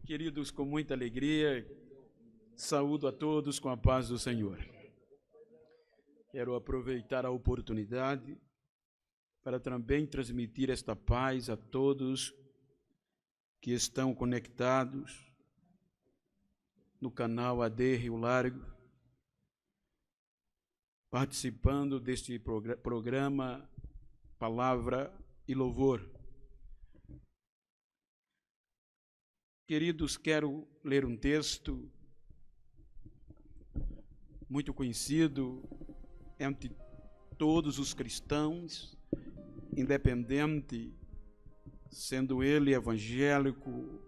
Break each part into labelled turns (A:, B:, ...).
A: Queridos, com muita alegria, saúdo a todos com a paz do Senhor. Quero aproveitar a oportunidade para também transmitir esta paz a todos que estão conectados no canal AD Rio Largo, participando deste programa Palavra e Louvor. Queridos, quero ler um texto muito conhecido entre todos os cristãos, independente, sendo ele evangélico,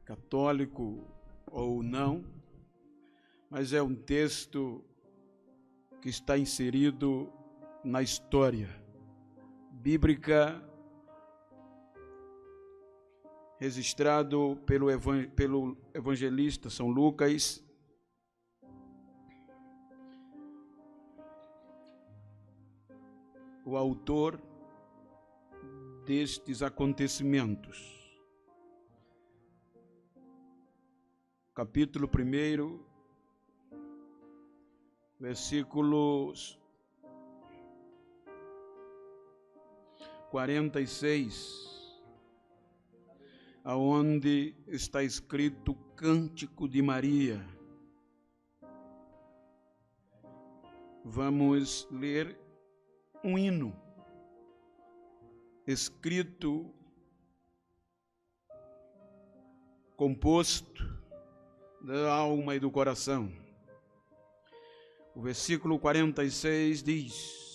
A: católico ou não, mas é um texto que está inserido na história bíblica, registrado pelo evangelista São Lucas, o autor destes acontecimentos. Capítulo 1, versículos 46, aonde está escrito Cântico de Maria. Vamos ler um hino escrito, composto da alma e do coração. O versículo 46 diz: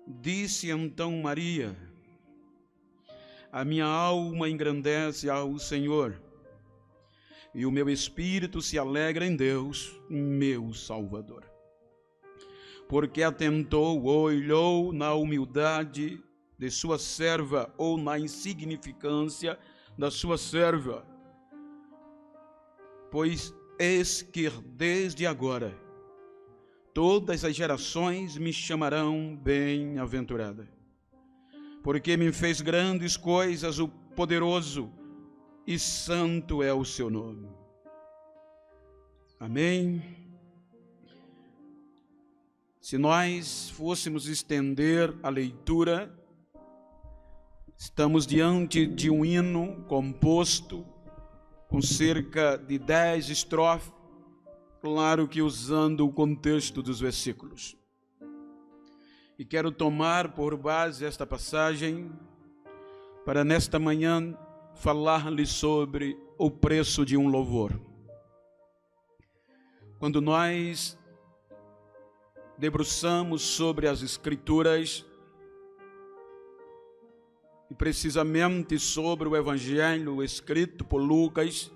A: Disse então Maria: A minha alma engrandece ao Senhor, e o meu espírito se alegra em Deus, meu Salvador. Porque atentou, olhou na humildade de sua serva, ou na insignificância da sua serva. Pois eis que desde agora todas as gerações me chamarão bem-aventurada. Porque me fez grandes coisas o poderoso, e santo é o seu nome. Amém. Se nós fôssemos estender a leitura, estamos diante de um hino composto com cerca de 10 estrofes, claro que usando o contexto dos versículos. E quero tomar por base esta passagem para nesta manhã falar-lhe sobre o preço de um louvor. Quando nós debruçamos sobre as Escrituras, e precisamente sobre o Evangelho escrito por Lucas,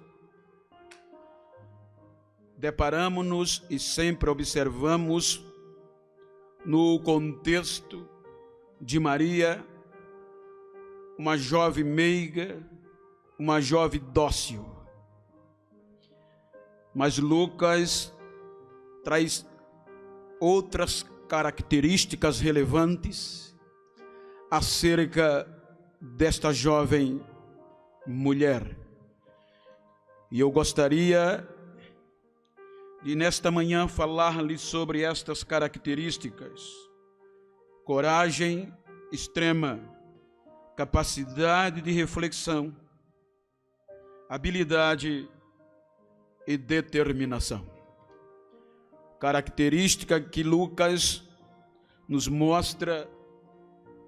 A: deparamos-nos e sempre observamos no contexto de Maria, uma jovem meiga, uma jovem dócil. Mas Lucas traz outras características relevantes acerca desta jovem mulher. E eu gostaria de nesta manhã falar-lhe sobre estas características: coragem extrema, capacidade de reflexão, habilidade e determinação. Característica que Lucas nos mostra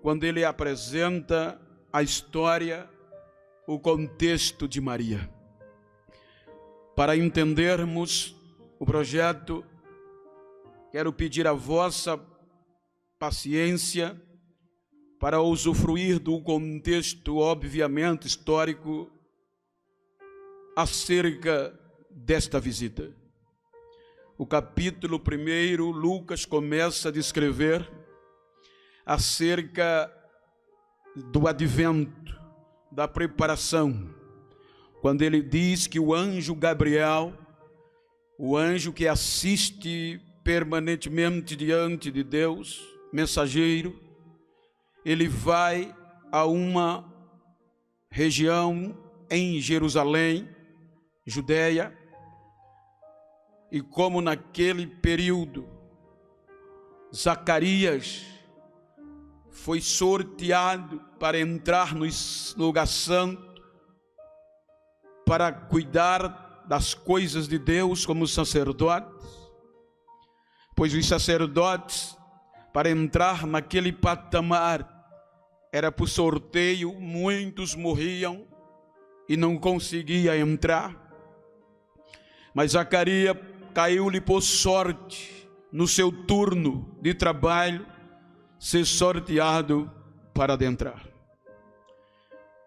A: quando ele apresenta a história, o contexto de Maria. Para entendermos o projeto, quero pedir a vossa paciência para usufruir do contexto, obviamente, histórico acerca desta visita. O capítulo 1, Lucas começa a descrever acerca do advento, da preparação, quando ele diz que o anjo Gabriel, o anjo que assiste permanentemente diante de Deus, mensageiro, ele vai a uma região em Jerusalém, Judeia, e como naquele período Zacarias foi sorteado para entrar no lugar santo, para cuidar das coisas de Deus como sacerdotes, pois os sacerdotes, para entrar naquele patamar, era por sorteio, muitos morriam e não conseguia entrar. Mas Zacarias caiu-lhe por sorte, no seu turno de trabalho, ser sorteado para adentrar.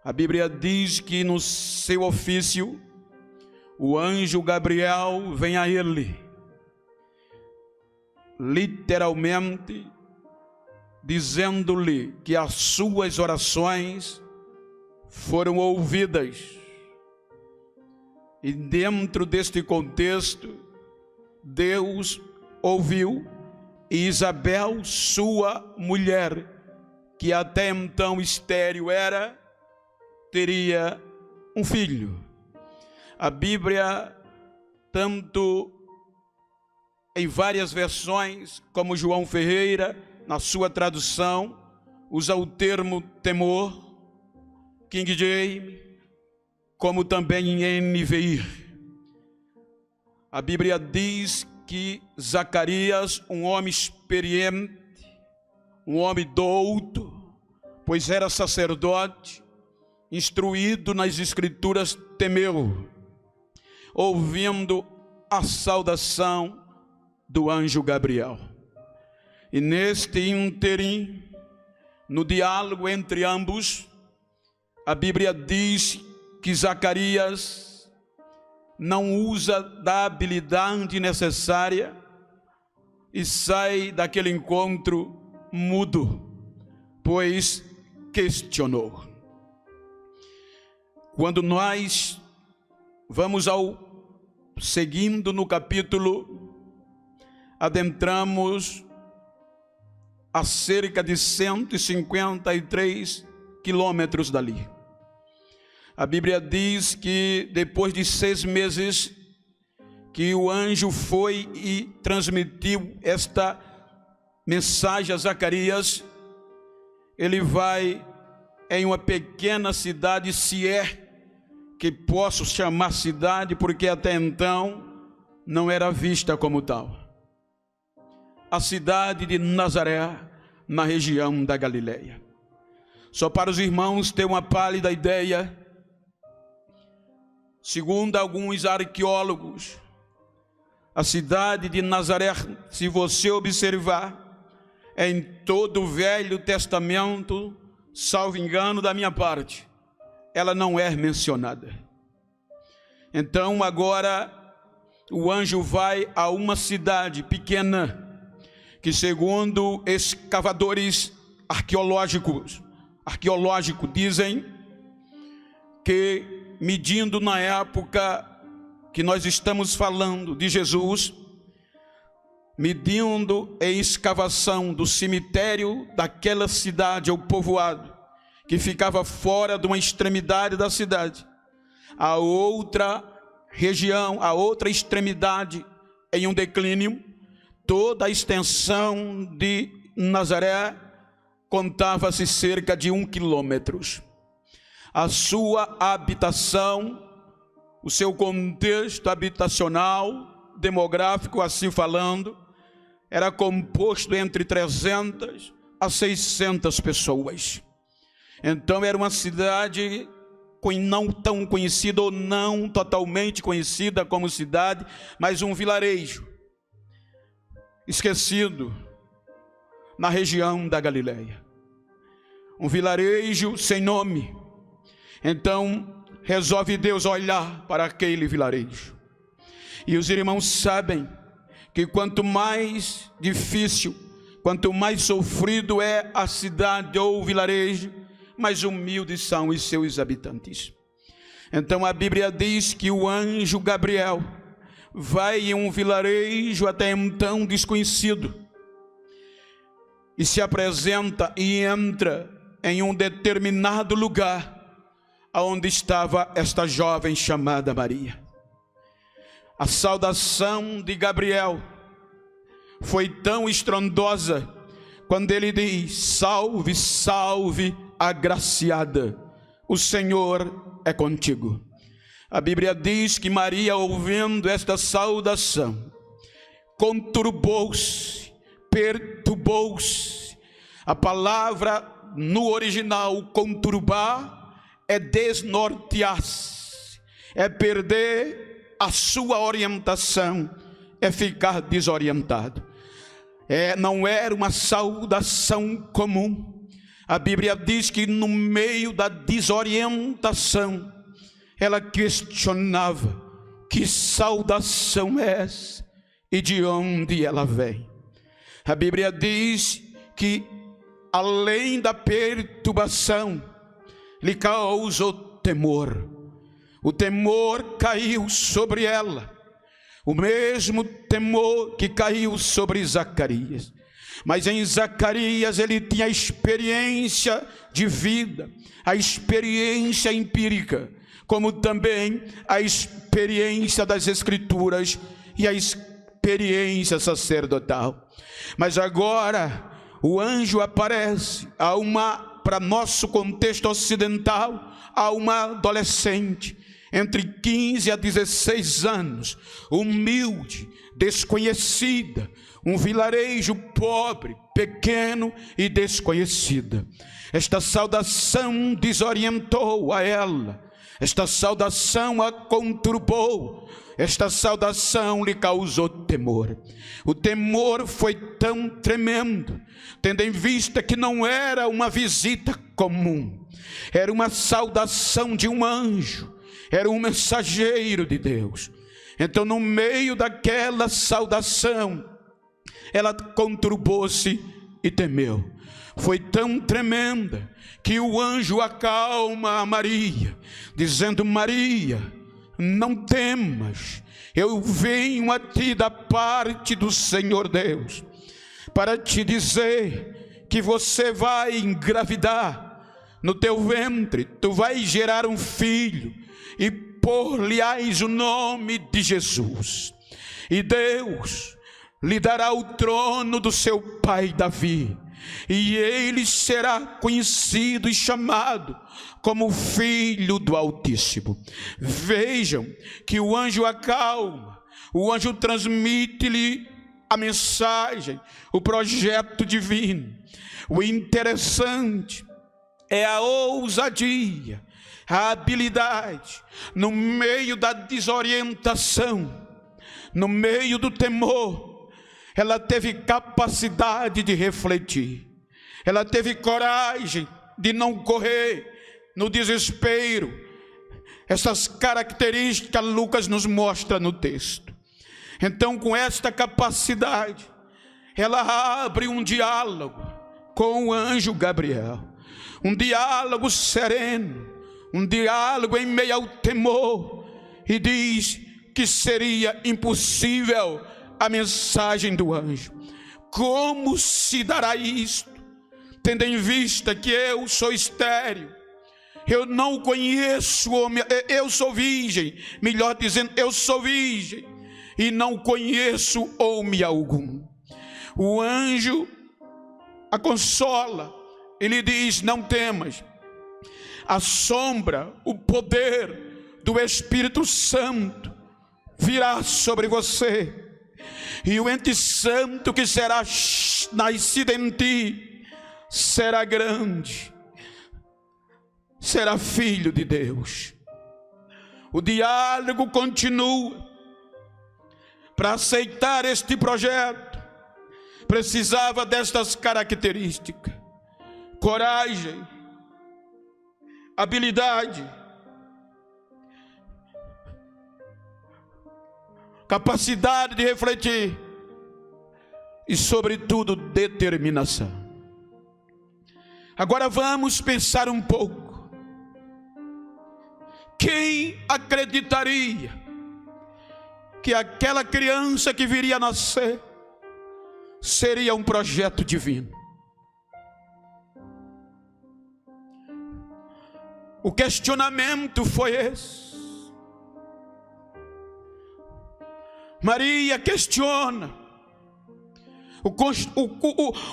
A: A Bíblia diz que no seu ofício, o anjo Gabriel vem a ele, literalmente dizendo-lhe que as suas orações foram ouvidas. E dentro deste contexto, Deus ouviu, e Isabel, sua mulher, que até então estéril era, teria um filho. A Bíblia, tanto em várias versões, como João Ferreira, na sua tradução, usa o termo temor, King James, como também em NVI. A Bíblia diz que Zacarias, um homem experiente, um homem douto, pois era sacerdote, instruído nas Escrituras, temeu, ouvindo a saudação do anjo Gabriel. E neste ínterim, no diálogo entre ambos, a Bíblia diz que Zacarias não usa da habilidade necessária e sai daquele encontro mudo, pois questionou. Quando nós vamos seguindo no capítulo, adentramos a cerca de 153 quilômetros dali. A Bíblia diz que depois de 6 meses que o anjo foi e transmitiu esta mensagem a Zacarias, ele vai em uma pequena cidade, se é que posso chamar cidade, porque até então não era vista como tal. A cidade de Nazaré, na região da Galileia. Só para os irmãos ter uma pálida ideia, segundo alguns arqueólogos, a cidade de Nazaré, se você observar, em todo o Velho Testamento, salvo engano da minha parte, ela não é mencionada. Então agora o anjo vai a uma cidade pequena, que segundo escavadores arqueológicos dizem que, medindo na época que nós estamos falando de Jesus, medindo em escavação do cemitério daquela cidade ou povoado, que ficava fora de uma extremidade da cidade, a outra região, a outra extremidade em um declínio, toda a extensão de Nazaré contava-se cerca de 1 quilômetro. A sua habitação, o seu contexto habitacional, demográfico, assim falando, era composto entre 300 a 600 pessoas. Então era uma cidade não tão conhecida ou não totalmente conhecida como cidade, mas um vilarejo esquecido na região da Galileia. Um vilarejo sem nome. Então resolve Deus olhar para aquele vilarejo. E os irmãos sabem que quanto mais difícil, quanto mais sofrido é a cidade ou o vilarejo, mais humildes são os seus habitantes. Então a Bíblia diz que o anjo Gabriel vai em um vilarejo até então desconhecido e se apresenta e entra em um determinado lugar aonde estava esta jovem chamada Maria. A saudação de Gabriel foi tão estrondosa quando ele diz: salve, salve, agraciada, o Senhor é contigo. A Bíblia diz que Maria, ouvindo esta saudação, conturbou-se, perturbou-se. A palavra no original conturbar é desnortear-se, é perder a sua orientação, é ficar desorientado. Não era uma saudação comum. A Bíblia diz que no meio da desorientação, ela questionava: que saudação é essa e de onde ela vem? A Bíblia diz que, além da perturbação, lhe causou temor. O temor caiu sobre ela, o mesmo temor que caiu sobre Zacarias. Mas em Zacarias ele tinha a experiência de vida, a experiência empírica, como também a experiência das Escrituras e a experiência sacerdotal. Mas agora o anjo aparece para nosso contexto ocidental, a uma adolescente entre 15 a 16 anos, humilde, desconhecida, um vilarejo pobre, pequeno e desconhecida. Esta saudação desorientou a ela, esta saudação a conturbou, esta saudação lhe causou temor. O temor foi tão tremendo, tendo em vista que não era uma visita comum, era uma saudação de um anjo, era um mensageiro de Deus. Então, no meio daquela saudação, ela conturbou-se e temeu. Foi tão tremenda que o anjo acalma a Maria, dizendo: Maria, não temas, eu venho a ti da parte do Senhor Deus, para te dizer que você vai engravidar, no teu ventre tu vais gerar um filho, e pôr-lhe-ás o nome de Jesus, e Deus lhe dará o trono do seu pai Davi, e ele será conhecido e chamado como Filho do Altíssimo. Vejam que o anjo acalma, o anjo transmite-lhe a mensagem, o projeto divino. O interessante é a ousadia, a habilidade, no meio da desorientação, no meio do temor, ela teve capacidade de refletir, ela teve coragem de não correr no desespero. Essas características Lucas nos mostra no texto. Então, com esta capacidade, ela abre um diálogo com o anjo Gabriel, um diálogo sereno, um diálogo em meio ao temor, e diz que seria impossível a mensagem do anjo. Como se dará isto, tendo em vista que eu sou estéril, eu não conheço homem, eu sou virgem, melhor dizendo, eu sou virgem e não conheço homem algum. O anjo a consola, ele diz: não temas, a sombra, o poder do Espírito Santo virá sobre você, e o ente santo que será nascido em ti será grande, será filho de Deus. O diálogo continua. Para aceitar este projeto, precisava destas características: coragem, habilidade, capacidade de refletir e, sobretudo, determinação. Agora vamos pensar um pouco. Quem acreditaria que aquela criança que viria a nascer seria um projeto divino? O questionamento foi esse. Maria questiona.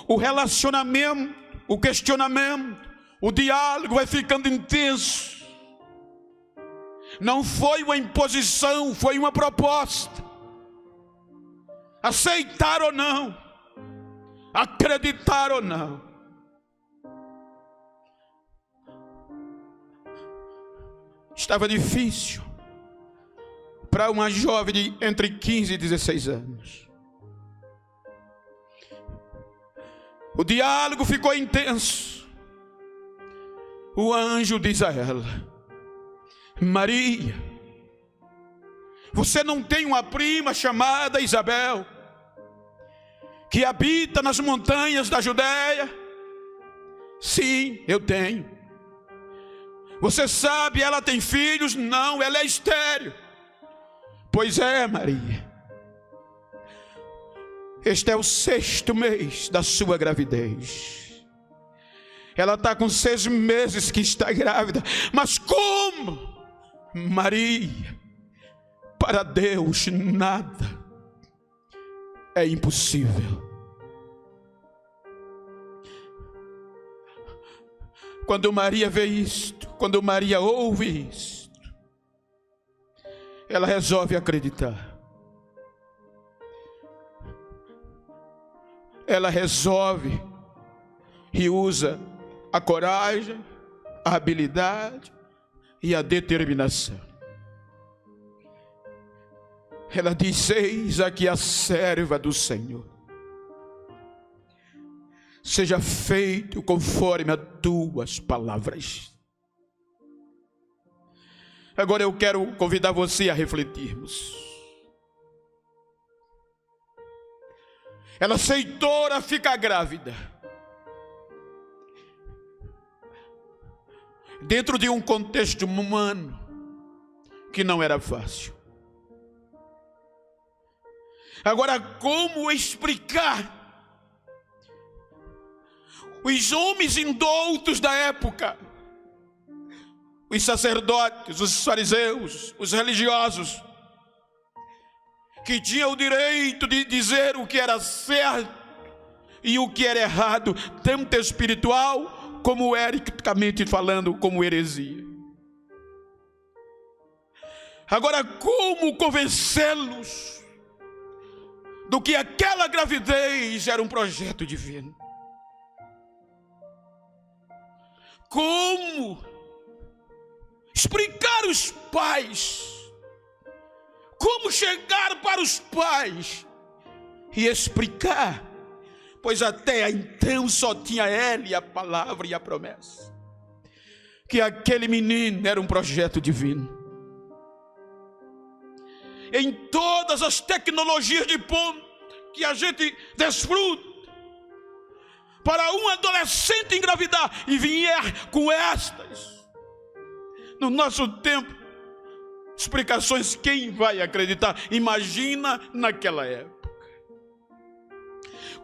A: O relacionamento, o questionamento, o diálogo vai ficando intenso. Não foi uma imposição, foi uma proposta. Aceitar ou não, acreditar ou não. Estava difícil para uma jovem de entre 15 e 16 anos. O diálogo ficou intenso. O anjo diz a ela: Maria, você não tem uma prima chamada Isabel, que habita nas montanhas da Judéia? Sim, eu tenho. Você sabe, ela tem filhos? Não, ela é estéril. Pois é, Maria. Este é o 6º mês da sua gravidez. Ela está com 6 meses que está grávida. Mas como? Maria, para Deus nada é impossível. Quando Maria vê isto, quando Maria ouve isto, ela resolve acreditar. Ela resolve e usa a coragem, a habilidade e a determinação. Ela diz: eis aqui a serva do Senhor. Seja feito conforme as tuas palavras. Agora eu quero convidar você a refletirmos. Ela aceitou a ficar grávida. Dentro de um contexto humano que não era fácil. Agora, como explicar os homens indoutos da época, os sacerdotes, os fariseus, os religiosos, que tinham o direito de dizer o que era certo e o que era errado, tanto espiritual como eticamente falando, como heresia. Agora, como convencê-los do que aquela gravidez era um projeto divino? Como explicar aos pais? Como chegar para os pais e explicar? Pois até então só tinha ele a palavra e a promessa, que aquele menino era um projeto divino. Em todas as tecnologias de ponta que a gente desfruta, para um adolescente engravidar e vier com estas, no nosso tempo, explicações, quem vai acreditar? Imagina naquela época.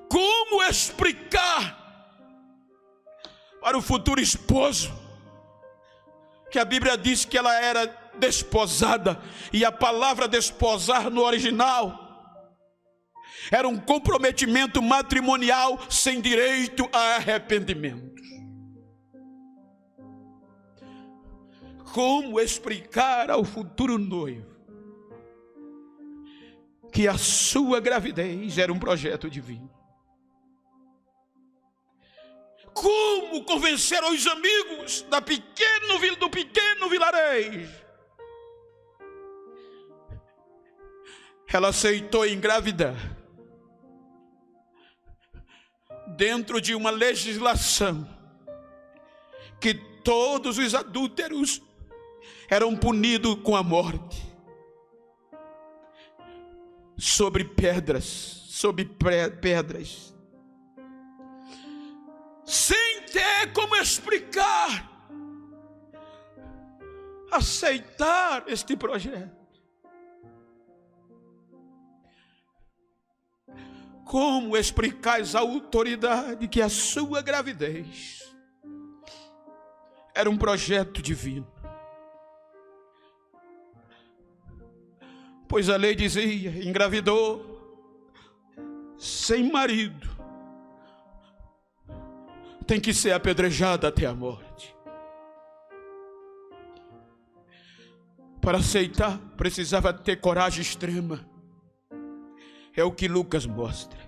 A: Como explicar para o futuro esposo, que a Bíblia diz que ela era desposada, e a palavra desposar no original era um comprometimento matrimonial sem direito a arrependimento. Como explicar ao futuro noivo que a sua gravidez era um projeto divino? Como convencer os amigos do pequeno vilarejo? Ela aceitou engravidar dentro de uma legislação que todos os adúlteros eram punidos com a morte, sobre pedras, sem ter como explicar, aceitar este projeto. Como explicar à autoridade que a sua gravidez Era um projeto divino. Pois a lei dizia: engravidou sem marido, tem que ser apedrejada até a morte. Para aceitar, precisava ter coragem extrema. É o que Lucas mostra.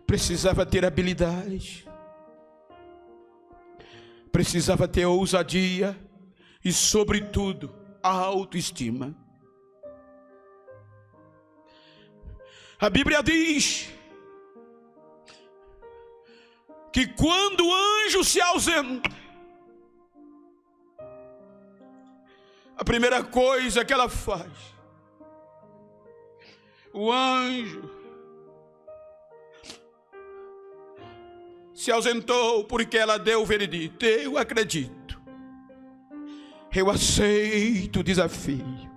A: Precisava ter habilidade. Precisava ter ousadia e, sobretudo, a autoestima. A Bíblia diz que quando o anjo se ausenta, a primeira coisa que ela faz, o anjo se ausentou porque ela deu o veredito. Eu acredito, eu aceito o desafio,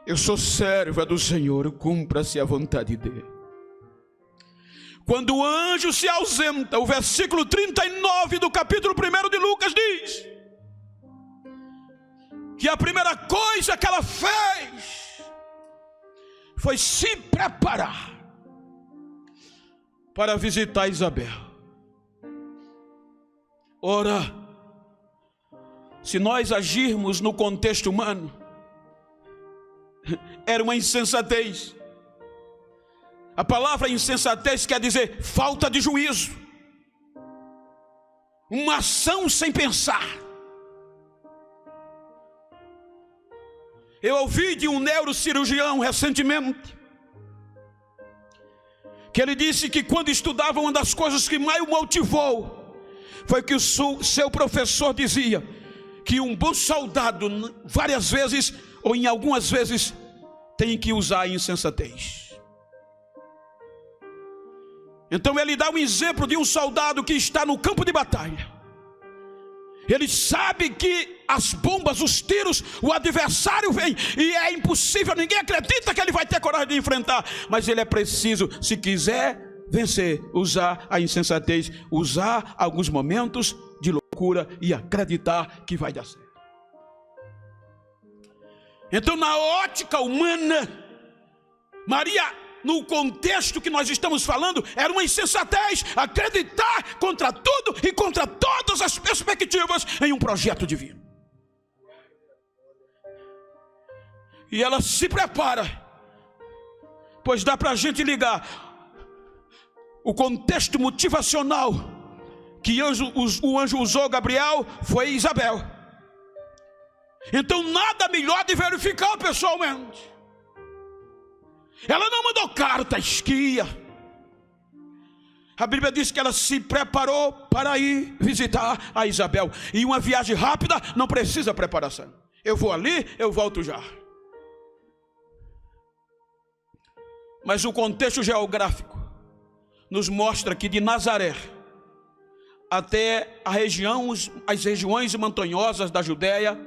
A: eu sou serva do Senhor, cumpra-se a vontade dele. Quando o anjo se ausenta, o versículo 39 do capítulo 1 de Lucas diz que a primeira coisa que ela fez foi se preparar para visitar Isabel. Ora, se nós agirmos no contexto humano, era uma insensatez. A palavra insensatez quer dizer falta de juízo, uma ação sem pensar. Eu ouvi de um neurocirurgião recentemente que ele disse que quando estudava, uma das coisas que mais o motivou foi que o seu professor dizia que um bom soldado, várias vezes ou em algumas vezes, tem que usar a insensatez. Então ele dá um exemplo de um soldado que está no campo de batalha. Ele sabe que as bombas, os tiros, o adversário vem e é impossível, ninguém acredita que ele vai ter coragem de enfrentar, mas ele é preciso, se quiser vencer, usar a insensatez, usar alguns momentos de loucura e acreditar que vai dar certo. Então, na ótica humana, Maria, no contexto que nós estamos falando, era uma insensatez acreditar contra tudo e contra todas as perspectivas em um projeto divino. E ela se prepara, pois dá para a gente ligar o contexto motivacional que o anjo usou Gabriel foi Isabel. Então nada melhor de verificar pessoalmente. Ela não mandou carta, esquia. A Bíblia diz que ela se preparou para ir visitar a Isabel. E uma viagem rápida não precisa preparação. Eu vou ali, eu volto já. Mas o contexto geográfico nos mostra que de Nazaré até as regiões montanhosas da Judéia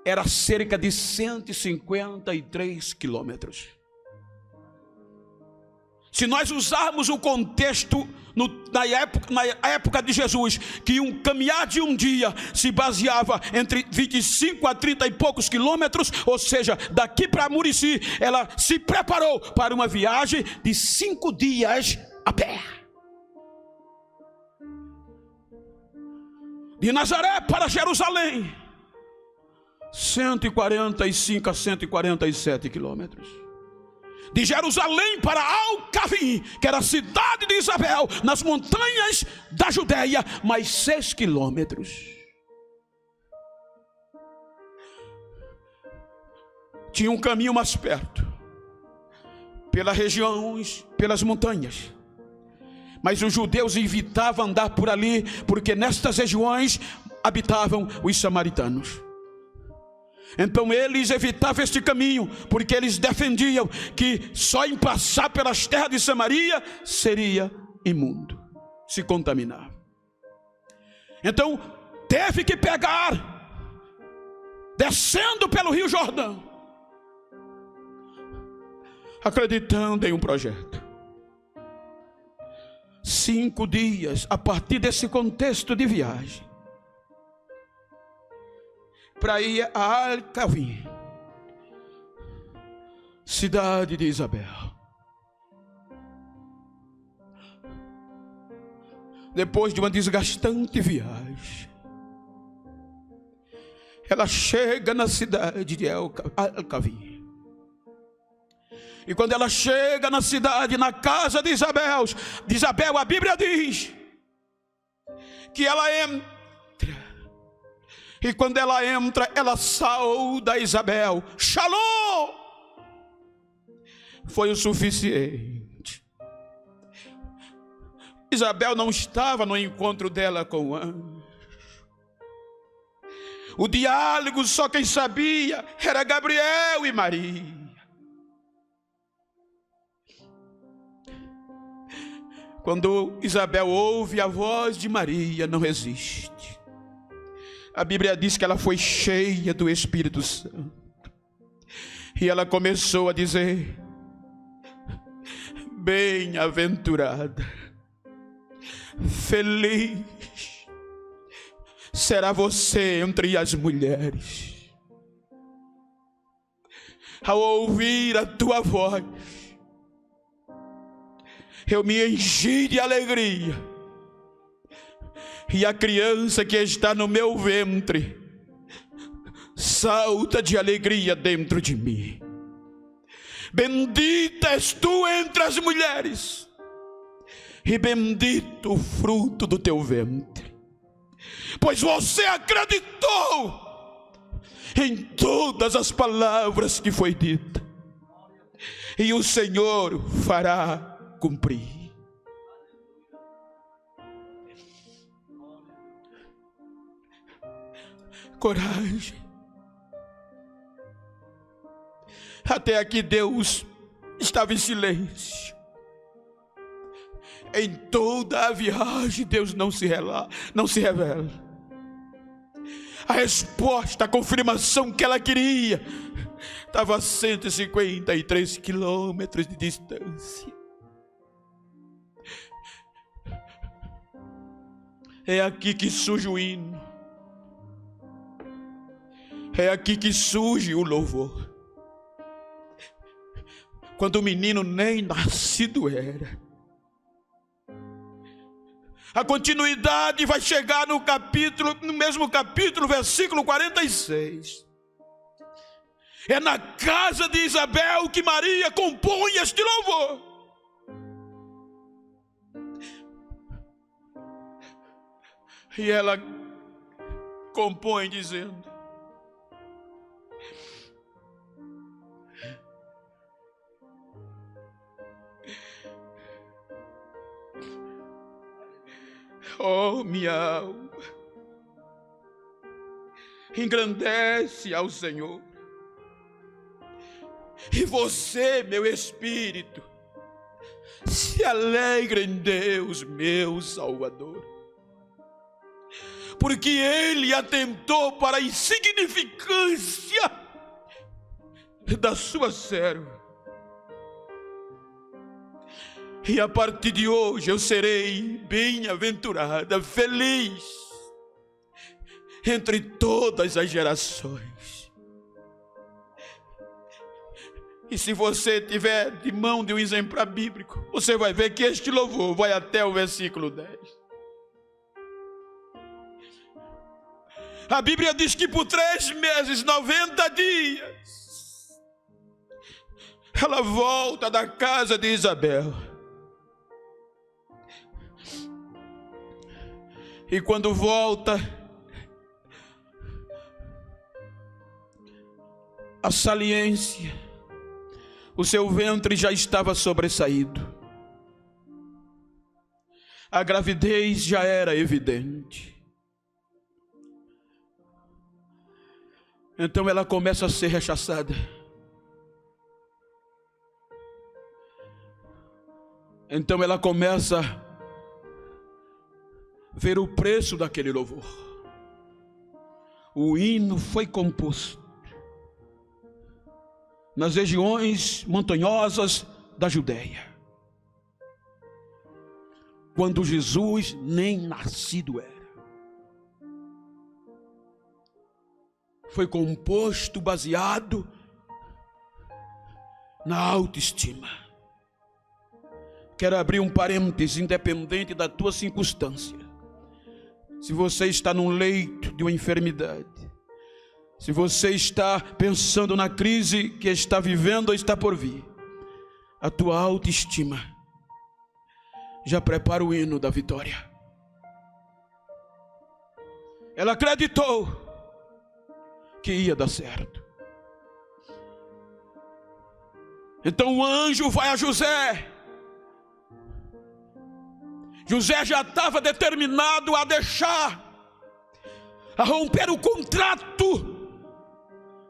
A: era cerca de 153 quilômetros. Se nós usarmos o contexto na época de Jesus, que um caminhar de um dia se baseava entre 25 a 30 e poucos quilômetros, ou seja, daqui para Murici, ela se preparou para uma viagem de 5 dias a pé. De Nazaré para Jerusalém, 145 a 147 quilômetros. De Jerusalém para Alcavim, que era a cidade de Isabel, nas montanhas da Judéia, mais 6 quilômetros. Tinha um caminho mais perto, pelas regiões, pelas montanhas. Mas os judeus evitavam andar por ali, porque nestas regiões habitavam os samaritanos. Então eles evitavam este caminho, porque eles defendiam que só em passar pelas terras de Samaria seria imundo, se contaminar. Então teve que pegar, descendo pelo Rio Jordão, acreditando em um projeto. 5 dias a partir desse contexto de viagem para ir a Alcavim, cidade de Isabel. Depois de uma desgastante viagem, ela chega na cidade de Alcavim. E quando ela chega na cidade, na casa de Isabel, a Bíblia diz que ela entra. E quando ela entra, ela sauda Isabel. Shalom! Foi o suficiente. Isabel não estava no encontro dela com o anjo. O diálogo só quem sabia era Gabriel e Maria. Quando Isabel ouve a voz de Maria, não resiste. A Bíblia diz que ela foi cheia do Espírito Santo. E ela começou a dizer: bem-aventurada, feliz será você entre as mulheres. Ao ouvir a tua voz, eu me enchi de alegria, e a criança que está no meu ventre salta de alegria dentro de mim. Bendita és tu entre as mulheres, e bendito o fruto do teu ventre, pois você acreditou em todas as palavras que foi dita, e o Senhor fará cumprir. Coragem. Até aqui Deus estava em silêncio. Em toda a viagem Deus não se revela. A resposta, a confirmação que ela queria estava a 153 quilômetros de distância. É aqui que surge o hino. É aqui que surge o louvor. Quando o menino nem nascido era. A continuidade vai chegar no mesmo capítulo, versículo 46. É na casa de Isabel que Maria compõe este louvor. E ela compõe dizendo: oh, minha alma, engrandece ao Senhor, e você, meu espírito, se alegra em Deus, meu Salvador, porque Ele atentou para a insignificância da sua serva. E a partir de hoje eu serei bem-aventurada, feliz entre todas as gerações. E se você tiver de mão de um exemplar bíblico, você vai ver que este louvor vai até o versículo 10. A Bíblia diz que por 3 meses, 90 dias, ela volta da casa de Isabel. E quando volta, a saliência, o seu ventre já estava sobressaído. A gravidez já era evidente. Então ela começa a ser rechaçada. Então ela começa a ver o preço daquele louvor. O hino foi composto nas regiões montanhosas da Judéia. quando Jesus nem nascido era. Foi composto baseado na autoestima. Quero abrir um parênteses, independente da tua circunstância. Se você está num leito de uma enfermidade, se você está pensando na crise que está vivendo ou está por vir, a tua autoestima já prepara o hino da vitória. Ela acreditou que ia dar certo. Então o anjo vai a José. José já estava determinado a romper o contrato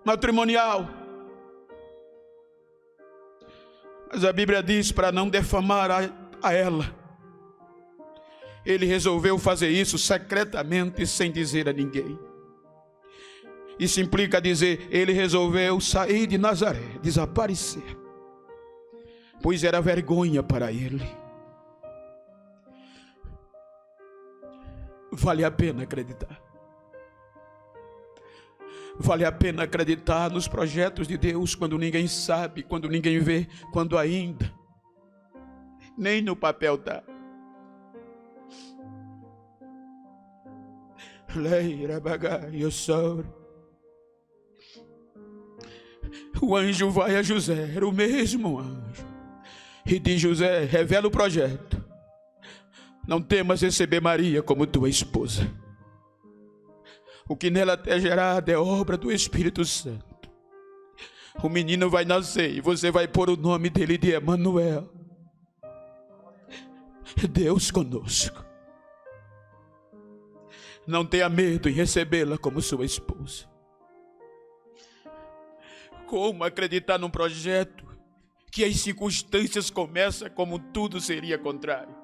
A: matrimonial. Mas a Bíblia diz para não defamar a ela. Ele resolveu fazer isso secretamente, sem dizer a ninguém. Isso implica dizer, ele resolveu sair de Nazaré, desaparecer, pois era vergonha para ele. Vale a pena acreditar. Vale a pena acreditar nos projetos de Deus quando ninguém sabe, quando ninguém vê, quando ainda nem no papel está. O anjo vai a José, era o mesmo anjo, e diz: José, revela o projeto. Não temas receber Maria como tua esposa. O que nela é gerado é obra do Espírito Santo. O menino vai nascer e você vai pôr o nome dele de Emanuel, Deus conosco. Não tenha medo em recebê-la como sua esposa. Como acreditar num projeto que as circunstâncias começam como tudo seria contrário?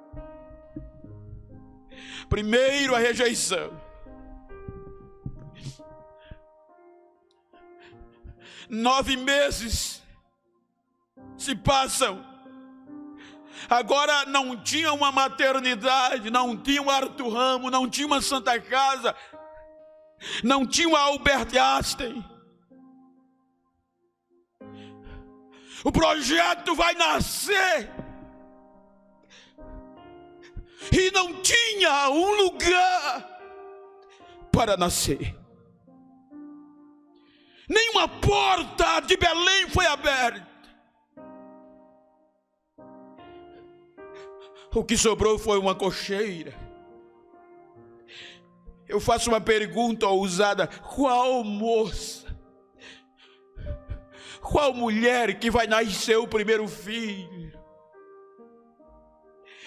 A: Primeiro, a rejeição. 9 meses se passam. Agora não tinha uma maternidade, não tinha um Arthur Ramos, não tinha uma Santa Casa, não tinha um Albert Einstein. O projeto vai nascer e não tinha um lugar para nascer. Nenhuma porta de Belém foi aberta. O que sobrou foi uma cocheira. Eu faço uma pergunta ousada: qual moça, qual mulher que vai nascer o primeiro filho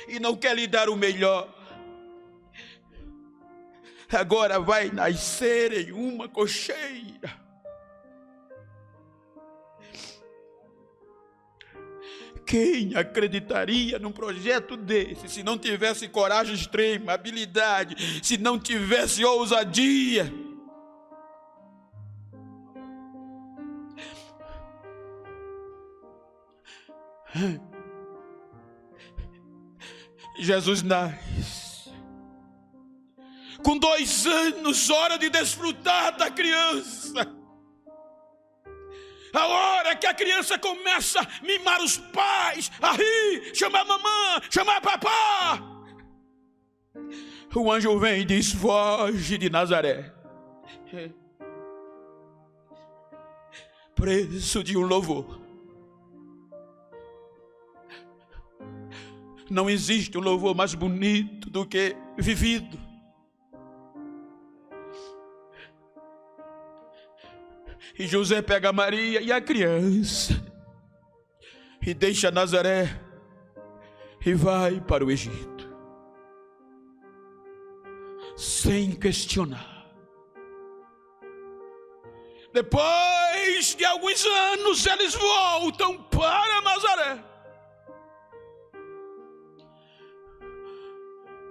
A: e não quer lhe dar o melhor, agora vai nascer em uma cocheira? Quem acreditaria num projeto desse se não tivesse coragem extrema, habilidade, se não tivesse ousadia? Jesus nasce. Com 2 anos, hora de desfrutar da criança. A hora que a criança começa a mimar os pais, a rir, chamar a mamãe, chamar a papá, o anjo vem e diz: foge de Nazaré. Preço de um louvor. Não existe um louvor mais bonito do que vivido. E José pega Maria e a criança e deixa Nazaré e vai para o Egito, sem questionar. Depois de alguns anos, eles voltam para Nazaré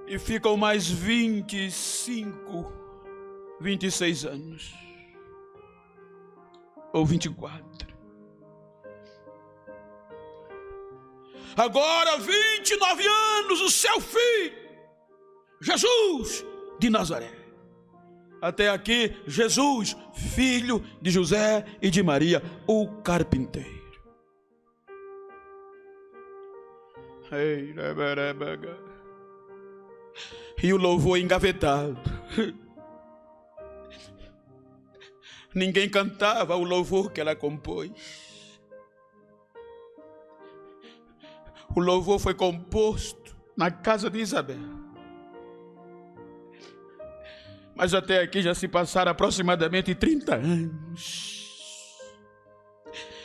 A: e ficam mais 25, 26 anos. Ou 24. Agora 29 anos, o seu filho, Jesus de Nazaré. Até aqui, Jesus, filho de José e de Maria, o carpinteiro. E o louvor engavetado. Ninguém cantava o louvor que ela compôs. O louvor foi composto na casa de Isabel. Mas até aqui já se passaram aproximadamente 30 anos.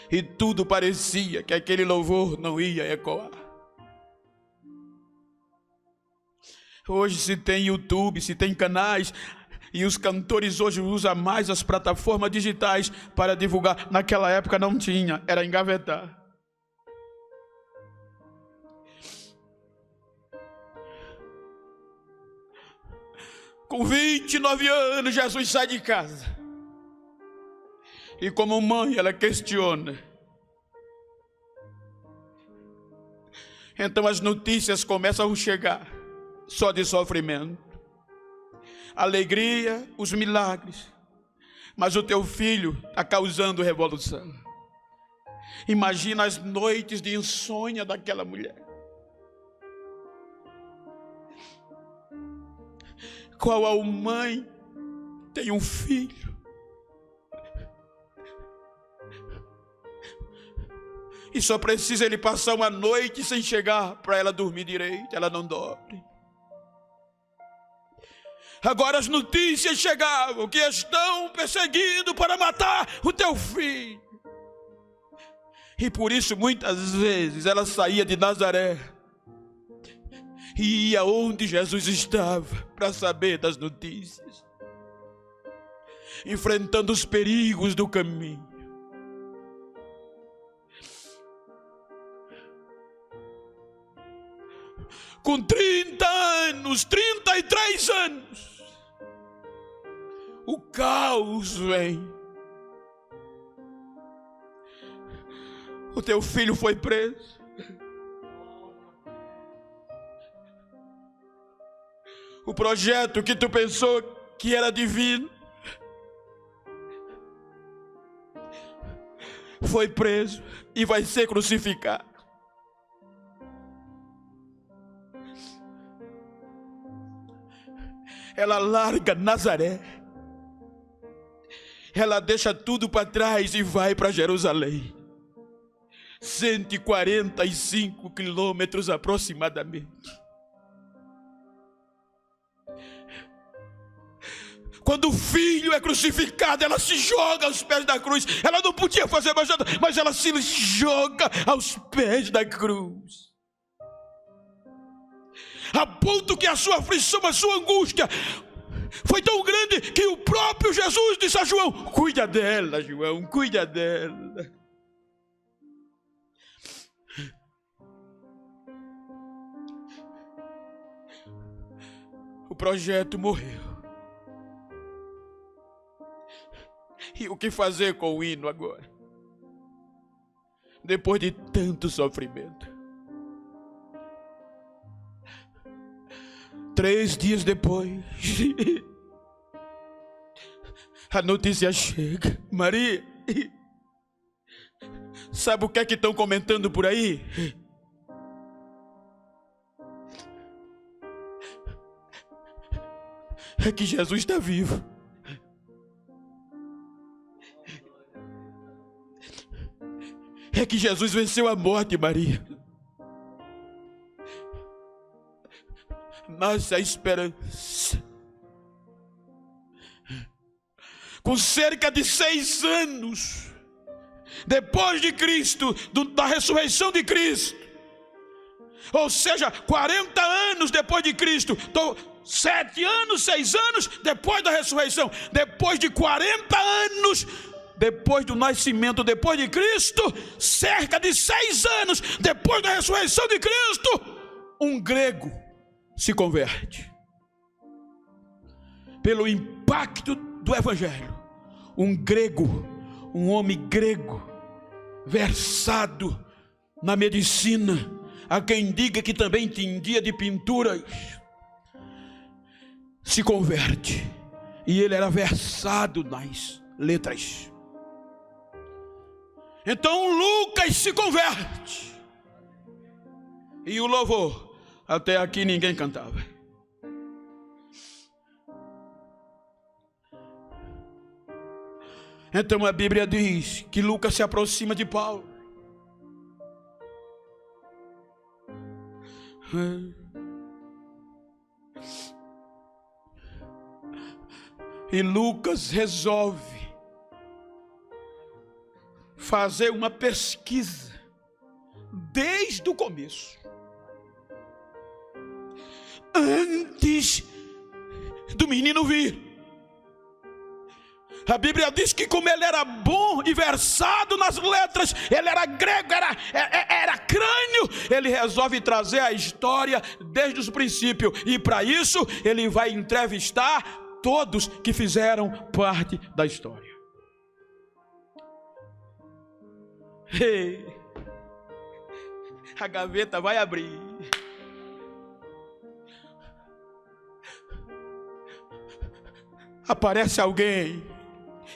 A: E tudo parecia que aquele louvor não ia ecoar. Hoje se tem YouTube, se tem canais, e os cantores hoje usam mais as plataformas digitais para divulgar. Naquela época não tinha, era engavetar. Com 29 anos, Jesus sai de casa. E como mãe, ela questiona. Então as notícias começam a chegar, só de sofrimento. Alegria, os milagres. Mas o teu filho está causando revolução. Imagina as noites de insônia daquela mulher. Qual a mãe tem um filho e só precisa ele passar uma noite sem chegar para ela dormir direito? Ela não dorme. Agora as notícias chegavam que estão perseguindo para matar o teu filho. E por isso muitas vezes ela saía de Nazaré e ia onde Jesus estava para saber das notícias, enfrentando os perigos do caminho. Com 30 anos, 33 anos, o caos vem. O teu filho foi preso. O projeto que tu pensou que era divino foi preso e vai ser crucificado. Ela larga Nazaré. Ela deixa tudo para trás e vai para Jerusalém. 145 quilômetros aproximadamente. Quando o filho é crucificado, ela se joga aos pés da cruz. Ela não podia fazer mais nada, mas ela se joga aos pés da cruz. A ponto que a sua aflição, a sua angústia foi tão grande que o próprio Jesus disse a João: cuida dela, João, cuida dela. O projeto morreu. E o que fazer com o hino agora? Depois de tanto sofrimento. 3 dias depois, a notícia chega. Maria, sabe o que é que estão comentando por aí? É que Jesus está vivo. É que Jesus venceu a morte, Maria. Nasce a esperança. Com cerca de 6 anos depois de Cristo, da ressurreição de Cristo, ou seja, 40 anos depois de Cristo, 7 anos, 6 anos depois da ressurreição, depois de 40 anos depois do nascimento, depois de Cristo, cerca de 6 anos depois da ressurreição de Cristo, um grego se converte. Pelo impacto do Evangelho, um grego, um homem grego, versado na medicina, há quem diga que também tingia de pinturas, se converte. E ele era versado nas letras. Então Lucas se converte. E o louvor, até aqui ninguém cantava. Então a Bíblia diz que Lucas se aproxima de Paulo. E Lucas resolve fazer uma pesquisa desde o começo, antes do menino vir. A Bíblia diz que como ele era bom e versado nas letras, ele era grego, era crânio, ele resolve trazer a história desde o princípio. E para isso ele vai entrevistar todos que fizeram parte da história. A gaveta vai abrir. Aparece alguém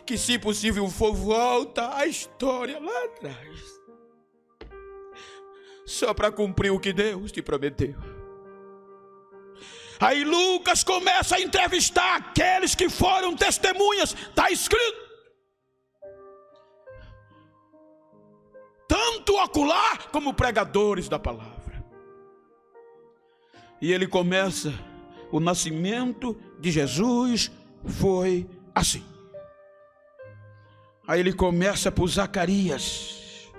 A: que, se possível for, volta a história lá atrás, só para cumprir o que Deus te prometeu. Aí Lucas começa a entrevistar aqueles que foram testemunhas. Está escrito, tanto ocular como pregadores da palavra. E ele começa: o nascimento de Jesus foi assim. Aí ele começa por Zacarias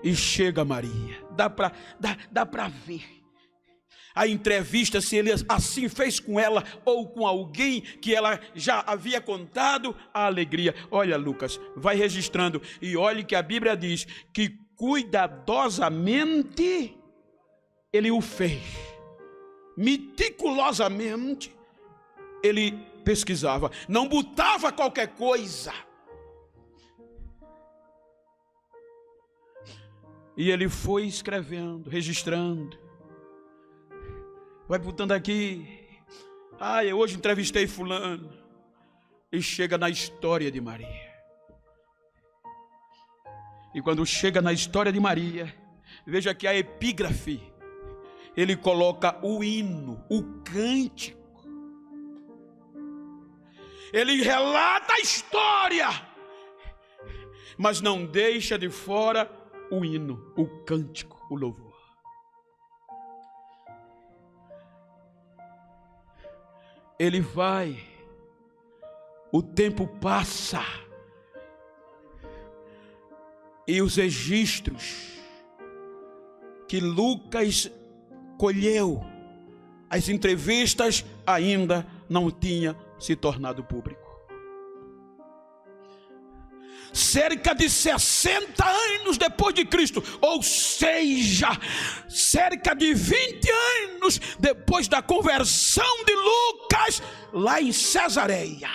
A: e chega a Maria. Dá para ver a entrevista, se ele assim fez com ela ou com alguém que ela já havia contado a alegria. Olha, Lucas, vai registrando e olhe que a Bíblia diz que cuidadosamente ele o fez, meticulosamente ele pesquisava, não botava qualquer coisa. E ele foi escrevendo, registrando, vai botando aqui. Eu hoje entrevistei fulano. E chega na história de Maria. E quando chega na história de Maria, veja que a epígrafe, ele coloca o hino, o cântico. Ele relata a história, mas não deixa de fora o hino, o cântico, o louvor. Ele vai, o tempo passa, e os registros que Lucas colheu, as entrevistas ainda não tinham se tornado público. Cerca de 60 anos depois de Cristo, ou seja, cerca de 20 anos depois da conversão de Lucas, lá em Cesareia,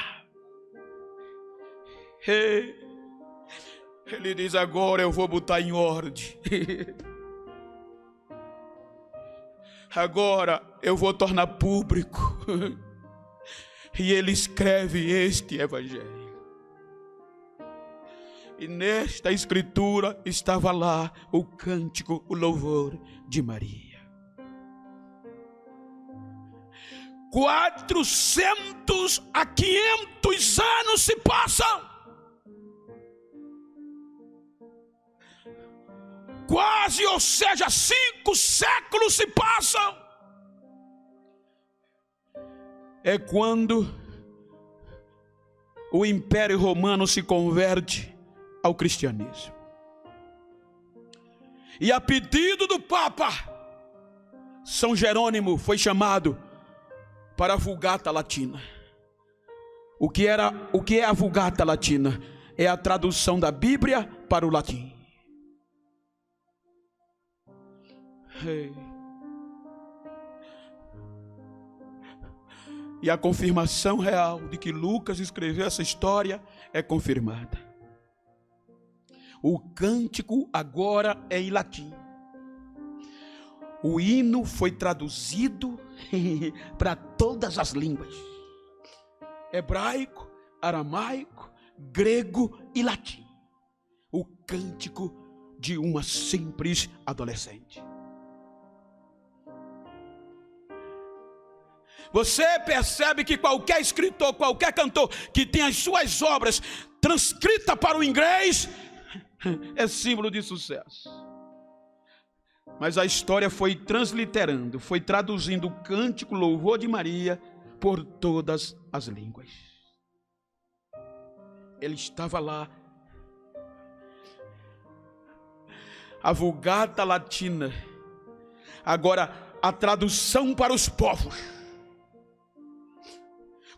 A: ele diz: agora eu vou botar em ordem. Agora eu vou tornar público. E ele escreve este evangelho. E nesta escritura estava lá o cântico, o louvor de Maria. 400 a 500 anos se passam. Quase, ou seja, 5 séculos se passam. É quando o Império Romano se converte ao cristianismo. E a pedido do Papa, São Jerônimo foi chamado para a Vulgata Latina. O que é a Vulgata Latina? É a tradução da Bíblia para o latim. E a confirmação real de que Lucas escreveu essa história é confirmada. O cântico agora é em latim. o hino foi traduzido para todas as línguas: hebraico, aramaico, grego e latim. O cântico de uma simples adolescente. Você percebe que qualquer escritor, qualquer cantor que tem as suas obras transcritas para o inglês é símbolo de sucesso. Mas a história foi transliterando, foi traduzindo o cântico Louvor de Maria por todas as línguas. Ele estava lá. A Vulgata Latina, agora a tradução para os povos.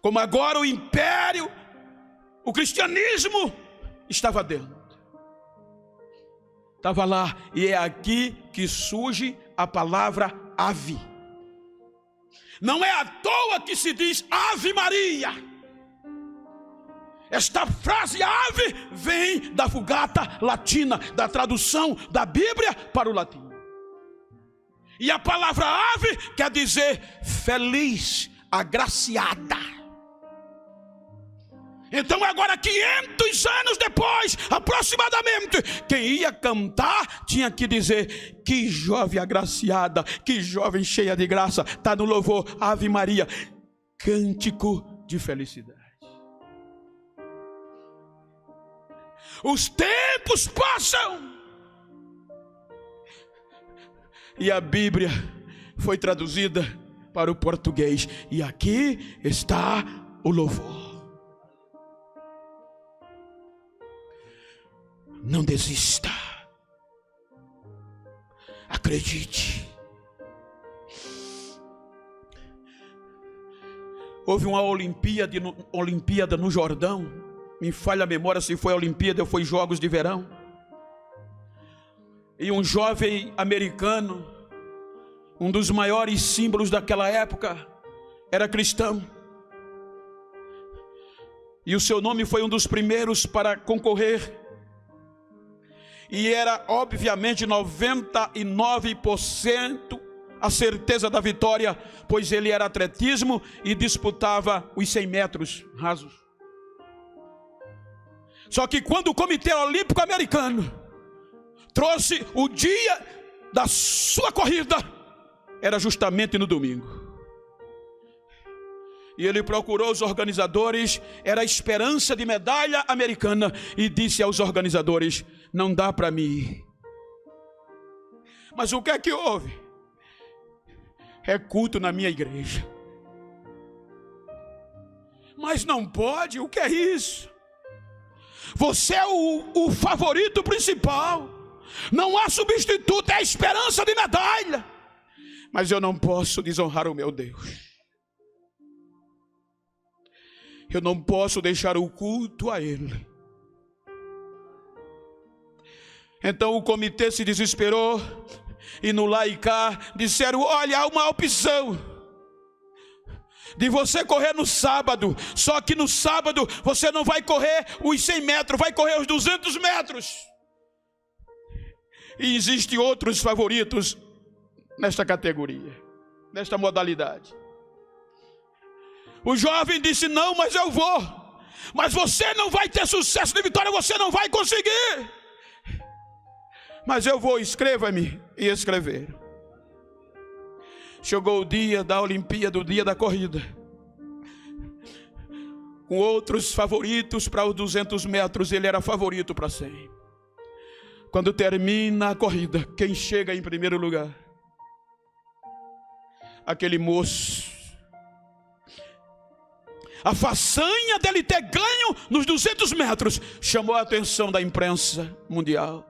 A: Como agora o império, o cristianismo estava dentro. Estava lá, e é aqui que surge a palavra ave. Não é à toa que se diz Ave Maria. Esta frase ave vem da Vulgata Latina, da tradução da Bíblia para o latim. E a palavra ave quer dizer feliz, agraciada. Então agora 500 anos depois, aproximadamente, quem ia cantar tinha que dizer: que jovem agraciada, que jovem cheia de graça. Está no louvor, Ave Maria, cântico de felicidade. Os tempos passam e a Bíblia foi traduzida para o português, e aqui está o louvor. Não desista. Acredite. Houve uma Olimpíada no Jordão. Me falha a memória se foi a Olimpíada ou foi Jogos de Verão. E um jovem americano, um dos maiores símbolos daquela época, era cristão. E o seu nome foi um dos primeiros para concorrer. E era obviamente 99% a certeza da vitória, pois ele era atletismo e disputava os 100 metros rasos. Só que quando o Comitê Olímpico Americano trouxe o dia da sua corrida, era justamente no domingo. E ele procurou os organizadores, era a esperança de medalha americana, e disse aos organizadores: não dá para mim ir. Mas o que é que houve? É culto na minha igreja. Mas não pode, o que é isso? Você é o favorito principal, não há substituto, é a esperança de medalha. Mas eu não posso desonrar o meu Deus. Eu não posso deixar o culto a Ele. Então o comitê se desesperou, e no lá e cá disseram: olha, há uma opção de você correr no sábado, só que no sábado você não vai correr os 100 metros, vai correr os 200 metros. E existem outros favoritos nesta categoria, nesta modalidade. O jovem disse: não, mas eu vou. Mas você não vai ter sucesso de vitória, você não vai conseguir. Mas eu vou, escreva-me. E escreveram. Chegou o dia da Olimpíada, o dia da corrida, com outros favoritos para os 200 metros, ele era favorito para 100. Quando termina a corrida, quem chega em primeiro lugar? Aquele moço. A façanha dele ter ganho nos 200 metros chamou a atenção da imprensa mundial.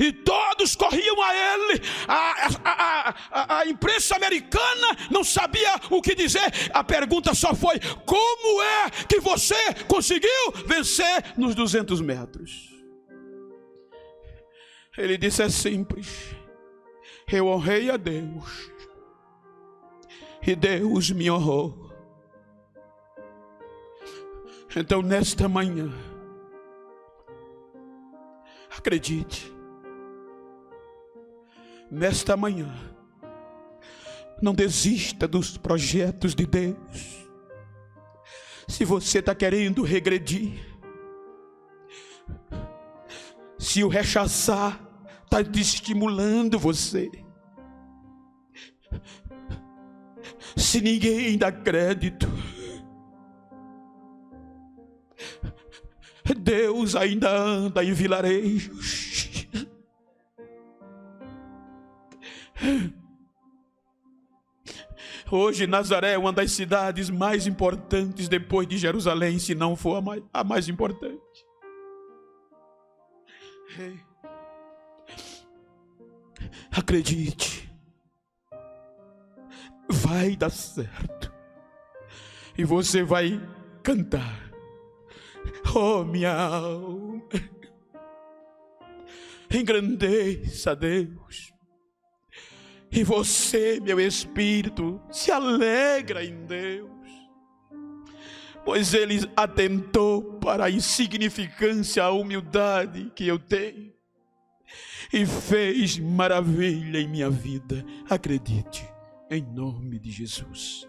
A: E todos corriam a ele. A imprensa americana não sabia o que dizer. A pergunta só foi: como é que você conseguiu vencer nos 200 metros? Ele disse: é simples. Eu honrei a Deus, e Deus me honrou. Então nesta manhã, acredite, nesta manhã, Não desista dos projetos de Deus. Se você está querendo regredir, se o rechaçar está estimulando você, se ninguém dá crédito, Deus ainda anda em vilarejos. Hoje Nazaré é uma das cidades mais importantes depois de Jerusalém, se não for a mais importante. Acredite, vai dar certo e você vai cantar: oh minha alma, engrandeça a Deus, e você, meu espírito, se alegra em Deus, pois Ele atentou para a insignificância, a humildade que eu tenho e fez maravilha em minha vida. Acredite, em nome de Jesus.